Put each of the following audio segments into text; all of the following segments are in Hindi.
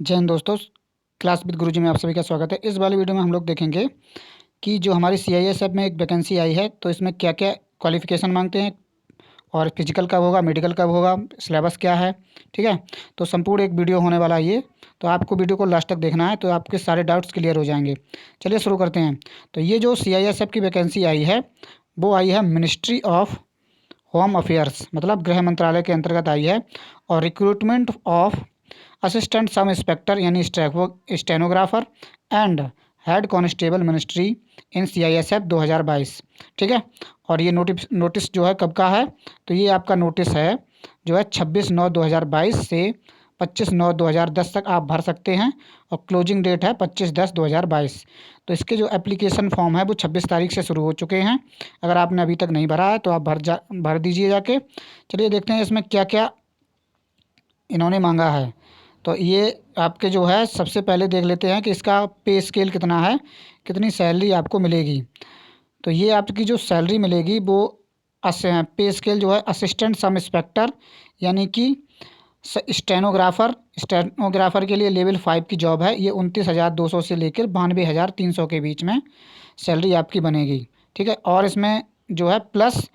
जय हिंद दोस्तों। क्लास विद गुरुजी में आप सभी का स्वागत है। इस वाले वीडियो में हम लोग देखेंगे कि जो हमारी CISF में एक वैकेंसी आई है तो इसमें क्या क्या क्वालिफ़िकेशन मांगते हैं और फिजिकल कब होगा, मेडिकल कब होगा, सिलेबस क्या है। ठीक है, तो संपूर्ण एक वीडियो होने वाला है ये, तो आपको वीडियो को लास्ट तक देखना है तो आपके सारे डाउट्स क्लियर हो जाएंगे। चलिए शुरू करते हैं। तो ये जो CISF की वैकेंसी आई है वो आई है मिनिस्ट्री ऑफ होम अफेयर्स, मतलब गृह मंत्रालय के अंतर्गत आई है। और recruitment of assistant sub inspector यानी stenographer and head constable ministry in CISF 2022। ठीक है, और ये नोटिस जो है कब का है, तो ये आपका नोटिस है जो है 26/9/2022 से 25/9/2010 तक आप भर सकते हैं। और क्लोजिंग डेट है 25/10/2022। तो इसके जो एप्लीकेशन फॉर्म है वो 26 तारीख से शुरू हो चुके हैं। अगर आपने अभी तक नहीं भरा है तो आप भर दीजिए जाके। चलिए देखते हैं इसमें क्या क्या इन्होंने मांगा है। तो ये आपके जो है सबसे पहले देख लेते हैं कि इसका पे स्केल कितना है, कितनी सैलरी आपको मिलेगी। तो ये आपकी जो सैलरी मिलेगी वो पे स्केल जो है असिस्टेंट सब इंस्पेक्टर यानी कि स्टेनोग्राफर के लिए लेवल 5 की जॉब है। ये 29,200 से लेकर 92,300 के बीच में सैलरी आपकी बनेगी। ठीक है, और इसमें जो है plus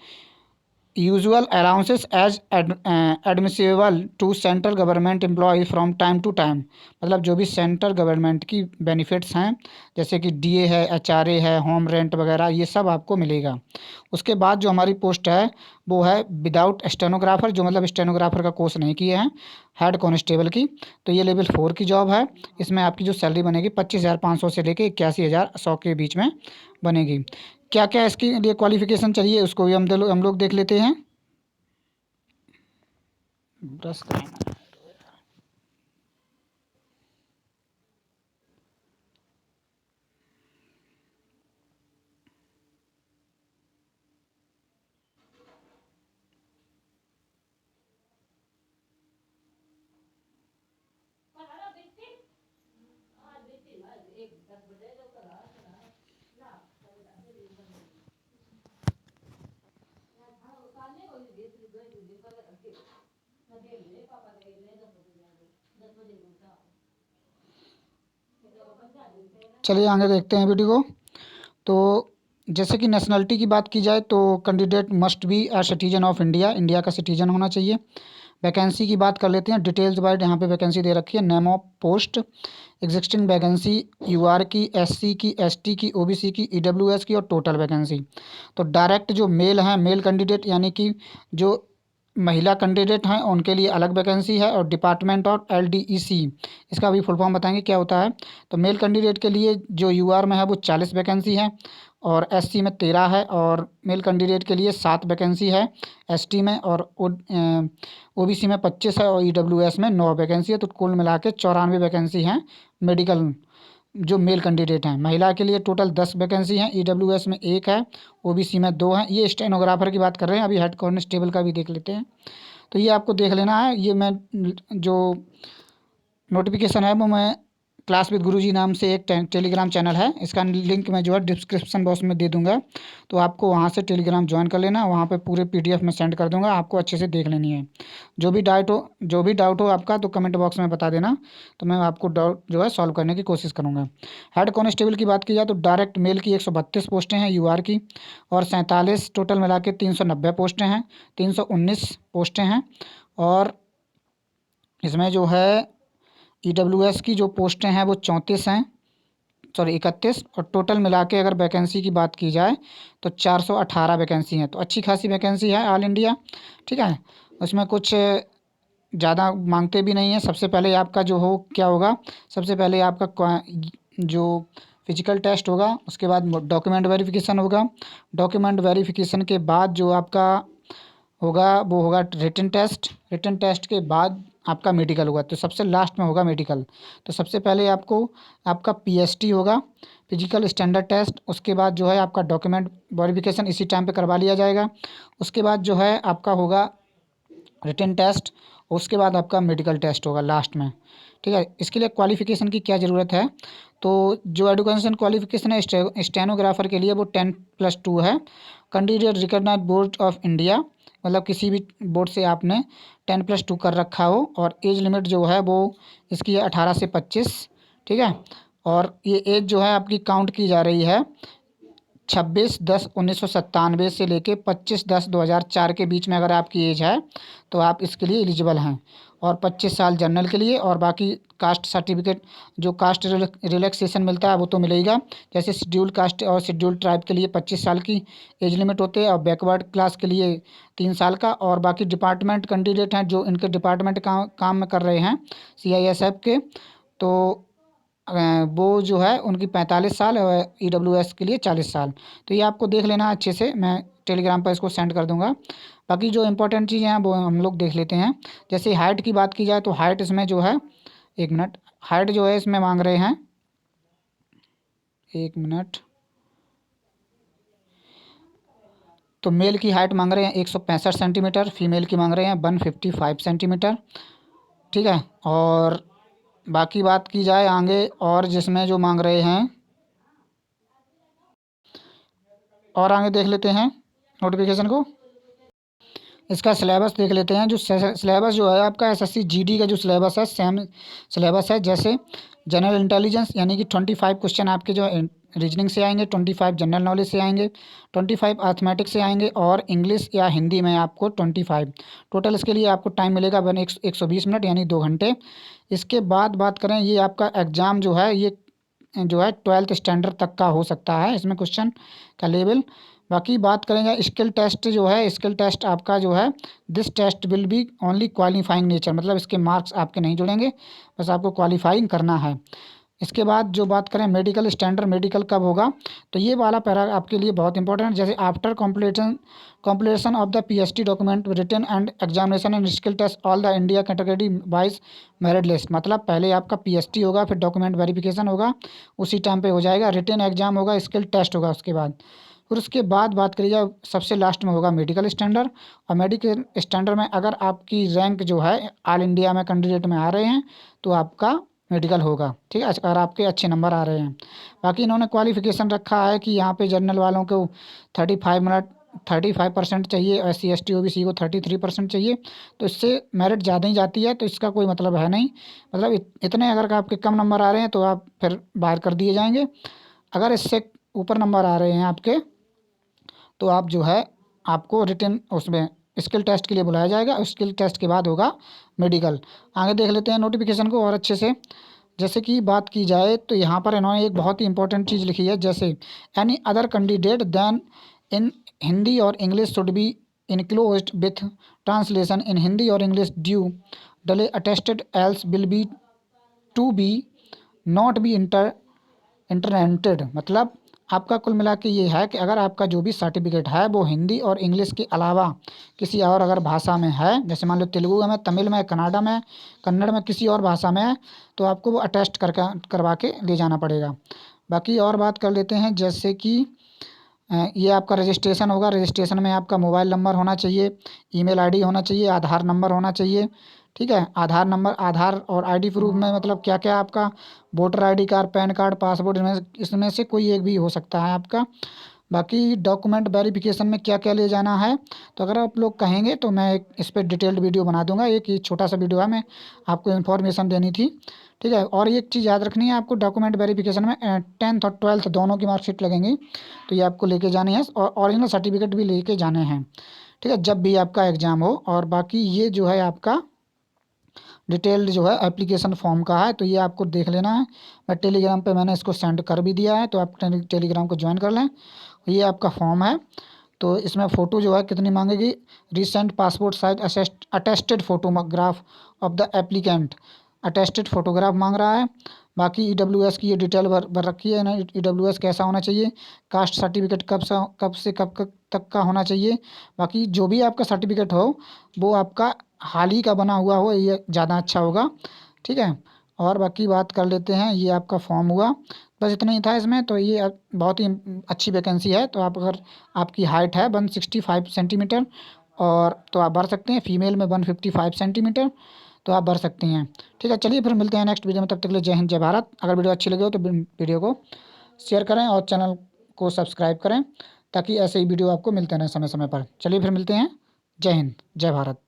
usual allowances as admissible to central government employ from time to time, मतलब जो भी सेंट्रल गवर्नमेंट की बेनिफिट्स हैं जैसे कि DA है, HRA है, होम रेंट वगैरह, ये सब आपको मिलेगा। उसके बाद जो हमारी पोस्ट है वो है विदाउट स्टेनोग्राफर, जो मतलब स्टेनोग्राफर का कोर्स नहीं किए हैं, हेड कांस्टेबल की। तो ये लेवल 4 की जॉब है। इसमें आपकी जो सैलरी बनेगी 25,500 से लेकर 81,100 के बीच में बनेगी। क्या क्या इसके लिए क्वालिफिकेशन चाहिए उसको भी हम लोग देख लेते हैं। ब्रश कराना है। चलिए आगे देखते हैं वीडियो को। तो जैसे कि नेशनलिटी की बात की जाए तो candidate must be a citizen of India, India का सिटीजन होना चाहिए। वैकेंसी की बात कर लेते हैं डिटेल्स वाइज। यहाँ पे वैकेंसी दे रखी है, name of post, existing vacancy, UR की, SC की, ST की, OBC की, EWS की और टोटल वैकेंसी। तो डायरेक्ट जो मेल हैं, मेल कैंडिडेट यानी कि जो महिला कैंडिडेट हैं उनके लिए अलग वैकेंसी है। और डिपार्टमेंट और LDEC, इसका भी फुल फॉर्म बताएंगे क्या होता है। तो मेल कैंडिडेट के लिए जो UR में है वो 40 वैकेंसी है और SC में 13 है। और मेल कैंडिडेट के लिए 7 वैकेंसी है ST में, और OBC में 25 है और EWS में 9 वैकेंसी है। तो कुल मिला के 94 वैकेंसी हैं मेडिकल जो मेल कैंडिडेट हैं। महिला के लिए टोटल 10 वैकेंसी हैं, EWS में 1 है, OBC में 2 हैं। ये स्टेनोग्राफर की बात कर रहे हैं। अभी हेड कांस्टेबल का भी देख लेते हैं। तो ये आपको देख लेना है। ये मैं जो नोटिफिकेशन है वो मैं क्लास विद गुरुजी नाम से एक टेलीग्राम चैनल है, इसका लिंक मैं जो है डिस्क्रिप्शन बॉक्स में दे दूंगा। तो आपको वहाँ से टेलीग्राम ज्वाइन कर लेना, वहाँ पे पूरे PDF में सेंड कर दूंगा, आपको अच्छे से देख लेनी है। जो भी डाउट हो आपका तो कमेंट बॉक्स में बता देना, तो मैं आपको डाउट जो है सॉल्व करने की कोशिश करूँगा। हेड कांस्टेबल की बात की जाए तो डायरेक्ट मेल की 132 पोस्टें हैं UR की, और 47 टोटल मिला के 390 पोस्टें हैं, 319 पोस्टें हैं। और इसमें जो है EWS की जो पोस्टें हैं वो 34 हैं, सॉरी 31। और टोटल मिला के अगर वैकेंसी की बात की जाए तो 418 वैकेंसी हैं। तो अच्छी खासी वैकेंसी है ऑल इंडिया। ठीक है, उसमें कुछ ज़्यादा मांगते भी नहीं हैं। सबसे पहले आपका जो हो क्या होगा, सबसे पहले आपका जो फिजिकल टेस्ट होगा, उसके बाद डॉक्यूमेंट वेरिफिकेशन होगा। डॉक्यूमेंट वेरिफिकेशन के बाद जो आपका होगा वो होगा रिटन टेस्ट। रिटन टेस्ट के बाद आपका मेडिकल होगा, तो सबसे लास्ट में होगा मेडिकल। तो सबसे पहले आपको आपका PST होगा, फिजिकल स्टैंडर्ड टेस्ट। उसके बाद जो है आपका डॉक्यूमेंट वेरिफिकेशन इसी टाइम पे करवा लिया जाएगा। उसके बाद जो है आपका होगा रिटन टेस्ट, उसके बाद आपका मेडिकल टेस्ट होगा लास्ट में। ठीक है, इसके लिए क्वालिफ़िकेशन की क्या ज़रूरत है, तो जो एजुकेशन क्वालिफ़िकेशन है स्टेनोग्राफर के लिए वो 10+2 है। Candidate recognised board of India मतलब किसी भी बोर्ड से आपने 10+2 कर रखा हो, और एज लिमिट जो है वो इसकी है 18 से 25, ठीक है। और ये एज जो है आपकी काउंट की जा रही है 26/10/1997 से लेके 25/10/2004 के बीच में अगर आपकी एज है तो आप इसके लिए एलिजिबल हैं। और 25 साल जनरल के लिए, और बाकी कास्ट सर्टिफिकेट जो कास्ट रिलैक्सेशन मिलता है वो तो मिलेगा। जैसे शेड्यूल कास्ट और शेड्यूल ट्राइब के लिए 25 साल की एज लिमिट होती है, और बैकवर्ड क्लास के लिए 3 साल का। और बाकी डिपार्टमेंट कैंडिडेट हैं जो इनके डिपार्टमेंट काम में कर रहे हैं CISF के, तो वो जो है उनकी 45 साल, और EWS के लिए 40 साल। तो ये आपको देख लेना अच्छे से, मैं टेलीग्राम पर इसको सेंड कर दूंगा। बाकी जो इंपॉर्टेंट चीज़ें हैं वो हम लोग देख लेते हैं। जैसे हाइट की बात की जाए तो हाइट इसमें जो है, 1 मिनट, हाइट जो है इसमें मांग रहे हैं, 1 मिनट, तो मेल की हाइट मांग रहे हैं 165 सेंटीमीटर, फीमेल की मांग रहे हैं 155 सेंटीमीटर, ठीक है। और बाकी बात की जाए आगे, और जिसमें जो मांग रहे हैं, और आगे देख लेते हैं नोटिफिकेशन को। इसका सिलेबस देख लेते हैं। जो सिलेबस जो है आपका SSC GD का जो सिलेबस है, सेम सिलेबस है। जैसे जनरल इंटेलिजेंस यानी कि 25 क्वेश्चन आपके जो रीजनिंग से आएंगे, 25 जनरल नॉलेज से आएंगे, 25 अर्थमेटिक्स से आएंगे, और इंग्लिश या हिंदी में आपको 25। टोटल इसके लिए आपको टाइम मिलेगा 120 मिनट यानी 2 घंटे। इसके बाद बात करें, ये आपका एग्ज़ाम जो है ये जो है 12th स्टैंडर्ड तक का हो सकता है इसमें क्वेश्चन का लेवल। बाकी बात करेंगे स्किल टेस्ट जो है, स्किल टेस्ट आपका जो है, this test will be only qualifying nature, मतलब इसके मार्क्स आपके नहीं जुड़ेंगे, बस आपको क्वालिफाइंग करना है। इसके बाद जो बात करें मेडिकल स्टैंडर्ड, मेडिकल कब होगा, तो ये वाला पैरा आपके लिए बहुत इंपॉर्टेंट है। जैसे after completion of the PhD document written and examination and skill test all the India category wise merit list, मतलब पहले आपका PhD होगा, फिर डॉक्यूमेंट वेरिफिकेशन होगा, उसी टाइम पे हो जाएगा, रिटन एग्जाम होगा, स्किल टेस्ट होगा उसके बाद। फिर उसके बाद बात करी जाए, सबसे लास्ट में होगा मेडिकल स्टैंडर्ड। और मेडिकल स्टैंडर्ड में अगर आपकी रैंक जो है ऑल इंडिया में कैंडिडेट में आ रहे हैं तो आपका मेडिकल होगा, ठीक है, अगर आपके अच्छे नंबर आ रहे हैं। बाकी इन्होंने क्वालिफिकेशन रखा है कि यहाँ पे जनरल वालों को 35% चाहिए, SC ST OBC को 33% चाहिए, तो इससे मेरिट ज़्यादा ही जाती है, तो इसका कोई मतलब है नहीं। मतलब इतने अगर आपके कम नंबर आ रहे हैं तो आप फिर बाहर कर दिए जाएंगे। अगर इससे ऊपर नंबर आ रहे हैं आपके, तो आप जो है आपको रिटन उसमें स्किल टेस्ट के लिए बुलाया जाएगा, स्किल टेस्ट के बाद होगा मेडिकल। आगे देख लेते हैं नोटिफिकेशन को और अच्छे से। जैसे कि बात की जाए तो यहाँ पर इन्होंने एक बहुत ही इंपॉर्टेंट चीज़ लिखी है, जैसे any other candidate than in Hindi और English should be enclosed with translation in Hindi और English duly attested else will be to be not be entertained. मतलब आपका कुल मिला के ये है कि अगर आपका जो भी सर्टिफिकेट है वो हिंदी और इंग्लिश के अलावा किसी और अगर भाषा में है, जैसे मान लो तेलुगु में, तमिल में, कन्नड़ा में, कन्नड़ में, किसी और भाषा में है, तो आपको वो अटेस्ट करवा के ले जाना पड़ेगा। बाकी और बात कर लेते हैं, जैसे कि ये आपका रजिस्ट्रेशन होगा, रजिस्ट्रेशन में आपका मोबाइल नंबर होना चाहिए, ईमेल आईडी होना चाहिए, आधार नंबर होना चाहिए, ठीक है। आधार नंबर, आधार और आईडी प्रूफ में मतलब क्या क्या आपका voter ID card, pan card, passport, इसमें से कोई एक भी हो सकता है आपका। बाकी डॉक्यूमेंट वेरिफिकेशन में क्या क्या ले जाना है, तो अगर आप लोग कहेंगे तो मैं एक इस पर डिटेल्ड वीडियो बना दूंगा। एक ये छोटा सा वीडियो है, मैं आपको इन्फॉर्मेशन देनी थी, ठीक है। और एक चीज़ याद रखनी है आपको, डॉक्यूमेंट वेरिफिकेशन में 10th और 12th दोनों की मार्कशीट लगेंगी, तो ये आपको लेके जानी है, और ओरिजिनल सर्टिफिकेट भी लेके जाने हैं, ठीक है, जब भी आपका एग्ज़ाम हो। और बाकी ये जो है आपका डिटेल्ड जो है एप्लीकेशन फॉर्म का है, तो ये आपको देख लेना है। मैं टेलीग्राम पे मैंने इसको सेंड कर भी दिया है, तो आप टेलीग्राम को ज्वाइन कर लें। ये आपका फॉर्म है, तो इसमें फ़ोटो जो है कितनी मांगेगी, recent passport size attested photograph of the applicant, attested photograph मांग रहा है। बाकी EWS की ये डिटेल भर रखी है ना, EWS कैसा होना चाहिए, कास्ट सर्टिफिकेट कब से कब तक का होना चाहिए। बाकी जो भी आपका सर्टिफिकेट हो वो आपका हाल ही का बना हुआ हो, ये ज़्यादा अच्छा होगा, ठीक है। और बाकी बात कर लेते हैं, ये आपका फॉर्म हुआ, बस इतना ही था इसमें। तो ये बहुत ही अच्छी वैकेंसी है, तो आप अगर आपकी हाइट है 165 सेंटीमीटर, और तो आप भर सकते हैं, फीमेल में 155 सेंटीमीटर, तो आप भर सकती हैं, ठीक है। चलिए फिर मिलते हैं नेक्स्ट वीडियो में, तब तक के लिए जय हिंद जय भारत। अगर वीडियो अच्छी लगे हो तो वीडियो को शेयर करें और चैनल को सब्सक्राइब करें, ताकि ऐसे ही वीडियो आपको मिलते रहें समय समय पर। चलिए फिर मिलते हैं, जय हिंद, जय भारत।